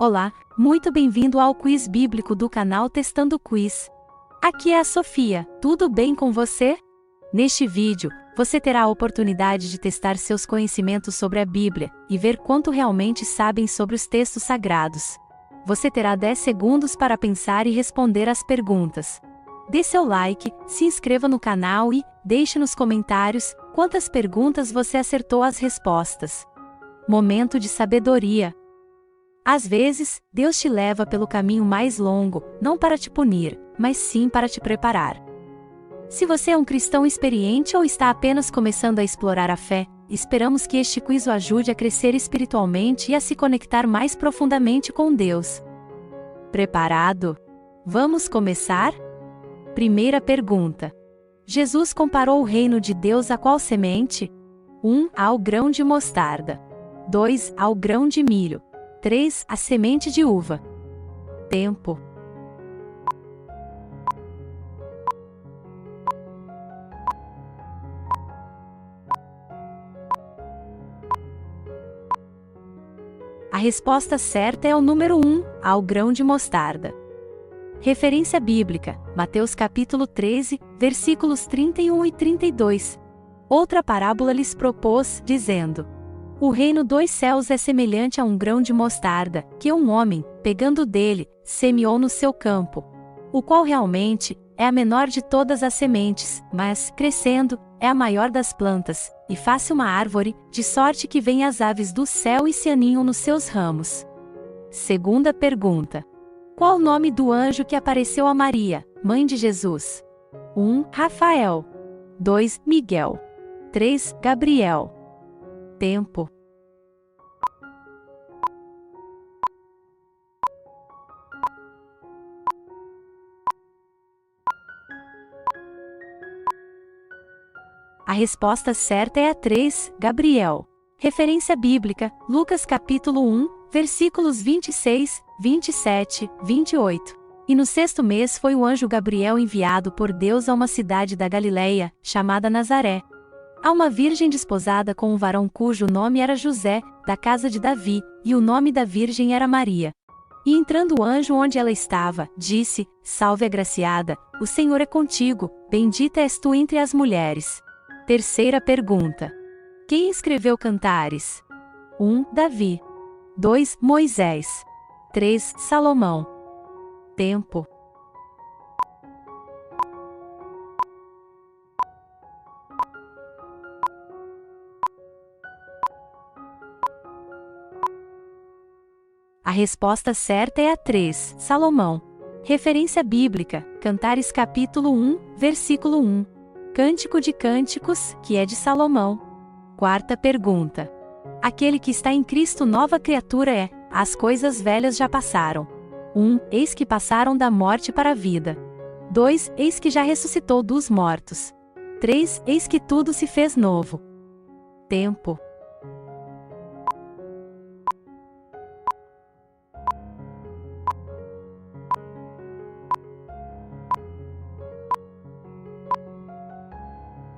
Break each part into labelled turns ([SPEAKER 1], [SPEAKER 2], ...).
[SPEAKER 1] Olá, muito bem-vindo ao quiz bíblico do canal Testando Quiz. Aqui é a Sofia, tudo bem com você? Neste vídeo, você terá a oportunidade de testar seus conhecimentos sobre a Bíblia e ver quanto realmente sabem sobre os textos sagrados. Você terá 10 segundos para pensar e responder às perguntas. Dê seu like, se inscreva no canal e deixe nos comentários quantas perguntas você acertou as respostas. Momento de sabedoria. Às vezes, Deus te leva pelo caminho mais longo, não para te punir, mas sim para te preparar. Se você é um cristão experiente ou está apenas começando a explorar a fé, esperamos que este quiz o ajude a crescer espiritualmente e a se conectar mais profundamente com Deus. Preparado? Vamos começar? Primeira pergunta. Jesus comparou o reino de Deus a qual semente? 1. Ao grão de mostarda. 2. Ao grão de milho. 3. A semente de uva. Tempo. A resposta certa é o número 1, ao grão de mostarda. Referência bíblica, Mateus capítulo 13, versículos 31 e 32. Outra parábola lhes propôs, dizendo: O reino dos céus é semelhante a um grão de mostarda, que um homem, pegando dele, semeou no seu campo, o qual realmente é a menor de todas as sementes, mas, crescendo, é a maior das plantas, e faz-se uma árvore, de sorte que vêm as aves do céu e se aninham nos seus ramos. Segunda pergunta. Qual o nome do anjo que apareceu a Maria, mãe de Jesus? 1. Rafael. 2. Miguel. 3. Gabriel. Tempo. A resposta certa é a 3, Gabriel. Referência bíblica, Lucas capítulo 1, versículos 26, 27, 28. E no 6º mês foi o anjo Gabriel enviado por Deus a uma cidade da Galileia, chamada Nazaré, a uma virgem desposada com um varão cujo nome era José, da casa de Davi, e o nome da virgem era Maria. E entrando o anjo onde ela estava, disse: Salve agraciada, o Senhor é contigo, bendita és tu entre as mulheres. Terceira pergunta. Quem escreveu Cantares? 1. Davi. 2. Moisés. 3. Salomão. Tempo. A resposta certa é a 3, Salomão. Referência bíblica, Cantares capítulo 1, versículo 1. Cântico de Cânticos, que é de Salomão. Quarta pergunta. Aquele que está em Cristo nova criatura é, as coisas velhas já passaram. 1. Eis que passaram da morte para a vida. 2. Eis que já ressuscitou dos mortos. 3. Eis que tudo se fez novo. Tempo.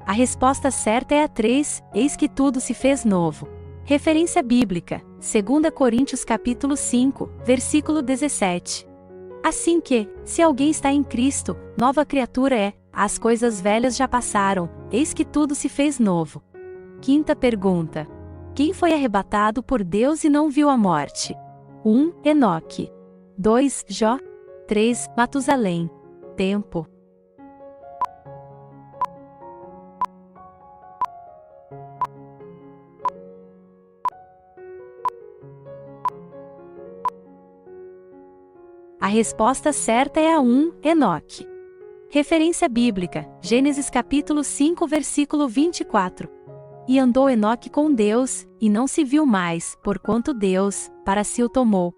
[SPEAKER 1] A resposta certa é a 3, eis que tudo se fez novo. Referência bíblica, 2 Coríntios capítulo 5, versículo 17. Assim que, se alguém está em Cristo, nova criatura é, as coisas velhas já passaram, eis que tudo se fez novo. Quinta pergunta. Quem foi arrebatado por Deus e não viu a morte? 1. Enoque. 2. Jó. 3. Matusalém. Tempo. A resposta certa é a 1, Enoque. Referência bíblica, Gênesis capítulo 5, versículo 24. E andou Enoque com Deus, e não se viu mais, porquanto Deus, para si o tomou.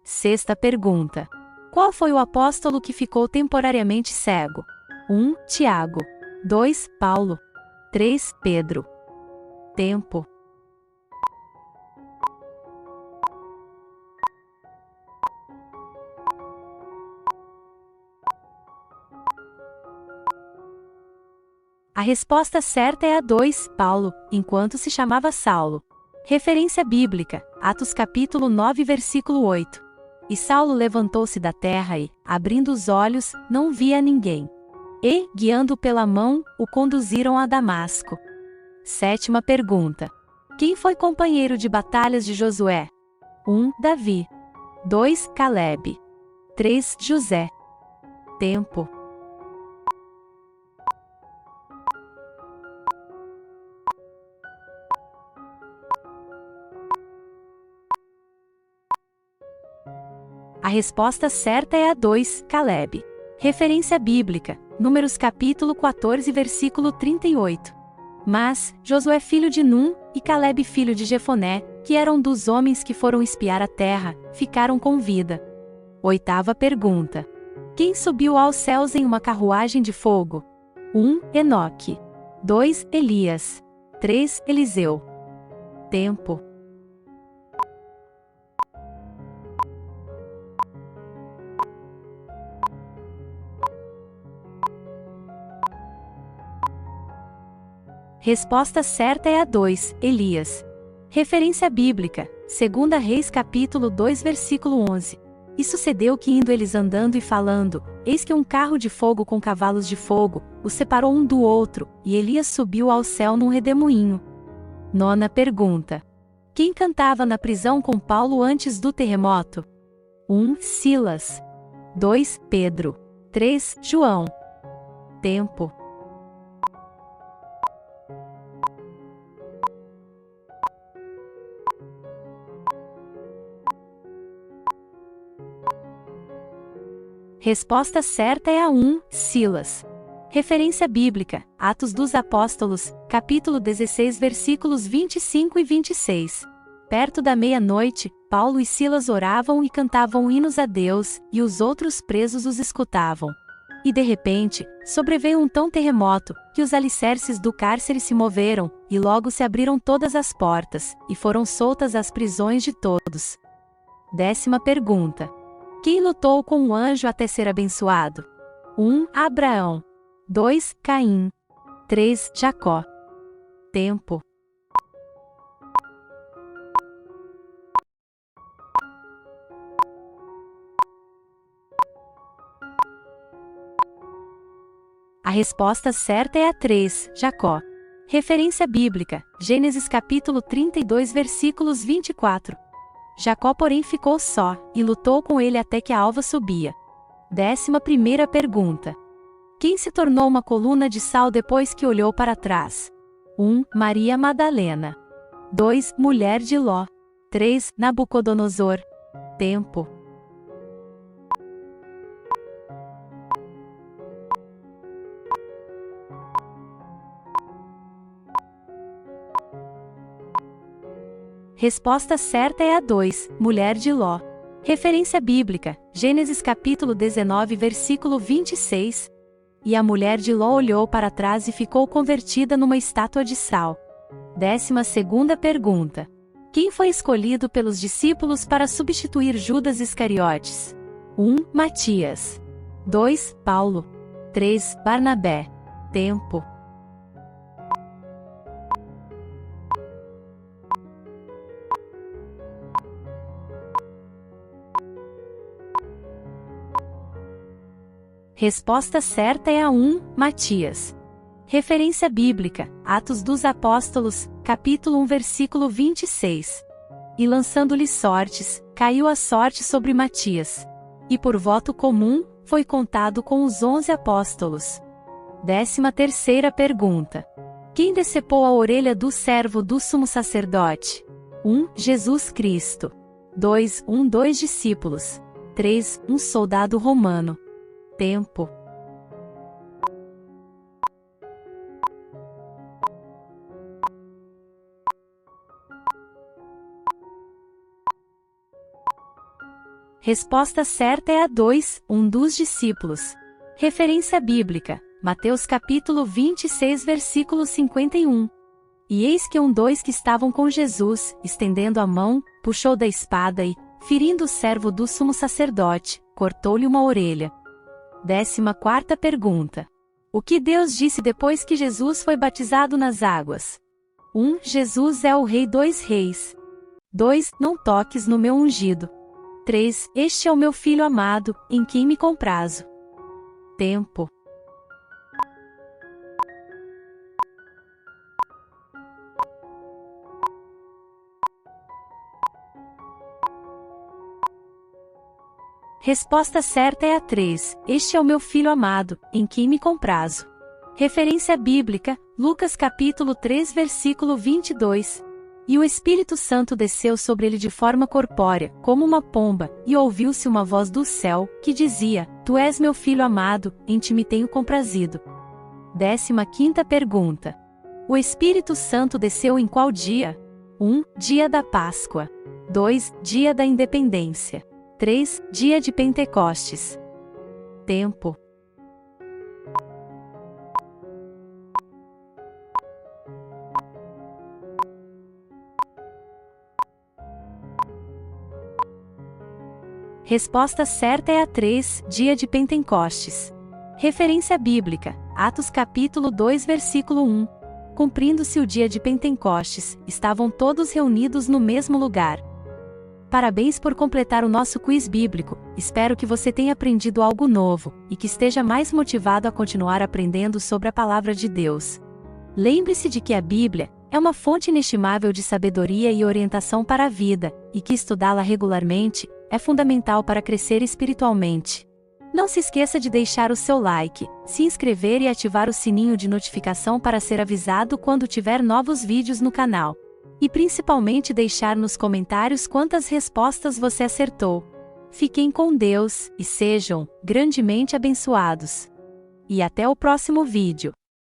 [SPEAKER 1] Sexta pergunta. Qual foi o apóstolo que ficou temporariamente cego? 1. Tiago. 2. Paulo. 3. Pedro. Tempo. A resposta certa é a 2, Paulo, enquanto se chamava Saulo. Referência bíblica, Atos capítulo 9 versículo 8. E Saulo levantou-se da terra e, abrindo os olhos, não via ninguém. E, guiando-o pela mão, o conduziram a Damasco. 7ª pergunta. Quem foi companheiro de batalhas de Josué? 1. Davi. 2. Calebe. 3. José. Tempo. A resposta certa é a 2, Calebe. Referência bíblica, Números capítulo 14 versículo 38. Mas, Josué filho de Num, e Calebe filho de Jefoné, que eram dos homens que foram espiar a terra, ficaram com vida. 8ª pergunta. Quem subiu aos céus em uma carruagem de fogo? 1. Enoque. 2. Elias. 3. Eliseu. Tempo. Resposta certa é a 2, Elias. Referência bíblica, 2 Reis capítulo 2 versículo 11. E sucedeu que indo eles andando e falando, eis que um carro de fogo com cavalos de fogo, os separou um do outro, e Elias subiu ao céu num redemoinho. 9ª pergunta. Quem cantava na prisão com Paulo antes do terremoto? 1. Silas. 2. Pedro. 3. João. Tempo. Resposta certa é a 1, Silas. Referência bíblica, Atos dos Apóstolos, capítulo 16 versículos 25 e 26. Perto da meia-noite, Paulo e Silas oravam e cantavam hinos a Deus, e os outros presos os escutavam. E de repente, sobreveio um tão terremoto, que os alicerces do cárcere se moveram, e logo se abriram todas as portas, e foram soltas as prisões de todos. 10ª pergunta. Quem lutou com o anjo até ser abençoado? 1. Abraão. 2. Caim. 3. Jacó. Tempo. A resposta certa é a 3, Jacó. Referência bíblica, Gênesis capítulo 32 versículos 24. Jacó porém ficou só, e lutou com ele até que a alva subia. 11ª pergunta. Quem se tornou uma coluna de sal depois que olhou para trás? 1. Maria Madalena. 2. Mulher de Ló. 3. Nabucodonosor. Tempo. Resposta certa é a 2, Mulher de Ló. Referência bíblica, Gênesis capítulo 19 versículo 26. E a mulher de Ló olhou para trás e ficou convertida numa estátua de sal. 12ª pergunta. Quem foi escolhido pelos discípulos para substituir Judas Iscariotes? 1. Matias. 2. Paulo. 3. Barnabé. Tempo. Resposta certa é a 1, Matias. Referência bíblica, Atos dos Apóstolos, capítulo 1 versículo 26. E lançando-lhe sortes, caiu a sorte sobre Matias. E por voto comum, foi contado com os 11 apóstolos. 13ª pergunta. Quem decepou a orelha do servo do sumo sacerdote? 1. Jesus Cristo. 2. Dois discípulos. 3. Um soldado romano. Tempo. Resposta certa é a 2, um dos discípulos. Referência bíblica, Mateus capítulo 26 versículo 51. E eis que dois que estavam com Jesus, estendendo a mão, puxou da espada e, ferindo o servo do sumo sacerdote, cortou-lhe uma orelha. 14ª pergunta. O que Deus disse depois que Jesus foi batizado nas águas? 1. Jesus é o Rei dos Reis. 2. Não toques no meu ungido. 3. Este é o meu filho amado, em quem me comprazo. Tempo. Resposta certa é a 3. Este é o meu filho amado, em quem me comprazo. Referência bíblica, Lucas capítulo 3 versículo 22. E o Espírito Santo desceu sobre ele de forma corpórea, como uma pomba, e ouviu-se uma voz do céu, que dizia: Tu és meu filho amado, em ti me tenho comprazido. 15ª pergunta. O Espírito Santo desceu em qual dia? 1. Dia da Páscoa. 2. Dia da Independência. 3. Dia de Pentecostes. Tempo. Resposta certa é a 3. Dia de Pentecostes. Referência bíblica, Atos capítulo 2 versículo 1. Cumprindo-se o dia de Pentecostes, estavam todos reunidos no mesmo lugar. Parabéns por completar o nosso quiz bíblico, espero que você tenha aprendido algo novo, e que esteja mais motivado a continuar aprendendo sobre a Palavra de Deus. Lembre-se de que a Bíblia é uma fonte inestimável de sabedoria e orientação para a vida, e que estudá-la regularmente é fundamental para crescer espiritualmente. Não se esqueça de deixar o seu like, se inscrever e ativar o sininho de notificação para ser avisado quando tiver novos vídeos no canal. E principalmente deixar nos comentários quantas respostas você acertou. Fiquem com Deus e sejam grandemente abençoados. E até o próximo vídeo.